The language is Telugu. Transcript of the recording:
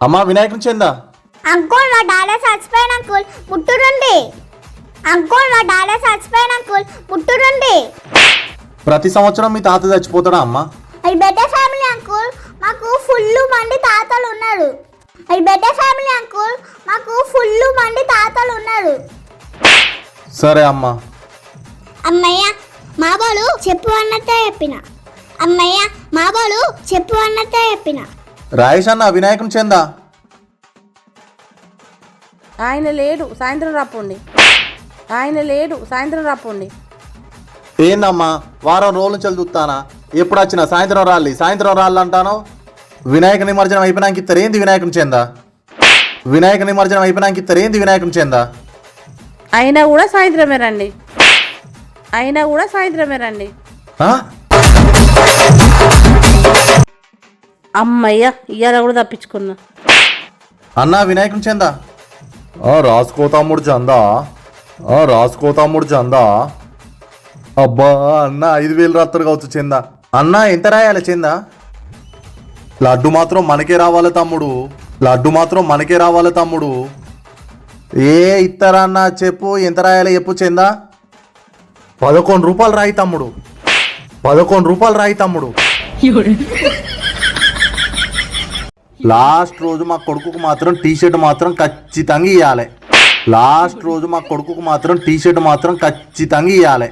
అమ్మా వినాయకుని చెందా అంకుల్ మా డాడీ చచ్చిపోయిన అంకుల్ ముట్టురండి. అంకుల్ మా డాడీ చచ్చిపోయిన అంకుల్ ముట్టురండి. ప్రతి సంవత్సరం మీ తాత చచ్చిపోతాడా అమ్మా? అది బెటర్ ఫ్యామిలీ అంకుల్, మాకు ఫుల్ మంది తాతలు ఉన్నారు. అది బెటర్ ఫ్యామిలీ అంకుల్, మాకు ఫుల్ మంది తాతలు ఉన్నారు. సరే అమ్మా. అమ్మయ్య మా బాలు చెప్పు అన్నట్టే చెప్పిన. అమ్మయ్య మా బాలు చెప్పు అన్నట్టే చెప్పిన. రాయేష్ అన్న వినాయకుని చెందా? ఆయన లేడు, సాయంత్రం రాపోండి. ఆయన లేడు, సాయంత్రం రాపోండి. ఏందమ్మా వారం రోజుల నుంచి చూస్తానా, ఎప్పుడు వచ్చినా సాయంత్రం రాలి సాయంత్రం రాళ్ళు అంటాను. వినాయక నిమజ్జనం అయిపోయినాక ఇస్తారు ఏంది వినాయకుని చెందా? వినాయక నిమజ్జనం అయిపోయినాక ఇస్తారు ఏంది వినాయకుని చెందా? అయినా కూడా సాయంత్రమే రండి. అయినా కూడా సాయంత్రమే రండి. ఆ? అమ్మయ్య ఇయ్యాల కూడా తప్పించుకున్నా. అన్నా వినాయకుని చెందా? రాసుకో తమ్ముడు చందా, రాసుకో తమ్ముడు చందా. అబ్బా అన్న 5,000 రాత్రులు కావచ్చు చందా. అన్న ఎంత రాయాలి చందా? లడ్డు మాత్రం మనకే రావాలి తమ్ముడు, లడ్డు మాత్రం మనకే రావాలి తమ్ముడు. ఏ ఇస్తారా అన్న చెప్పు, ఎంత రాయాలి చెప్పు చందా? 11 రూపాయలు రాయి తమ్ముడు, 11 రూపాయలు రాయి తమ్ముడు. లాస్ట్ రోజు మా కొడుకుకు మాత్రం టీషర్ట్ మాత్రం ఖచ్చితంగా ఇవ్వాలి. లాస్ట్ రోజు మా కొడుకుకు మాత్రం టీషర్ట్ మాత్రం ఖచ్చితంగా ఇవ్వాలి.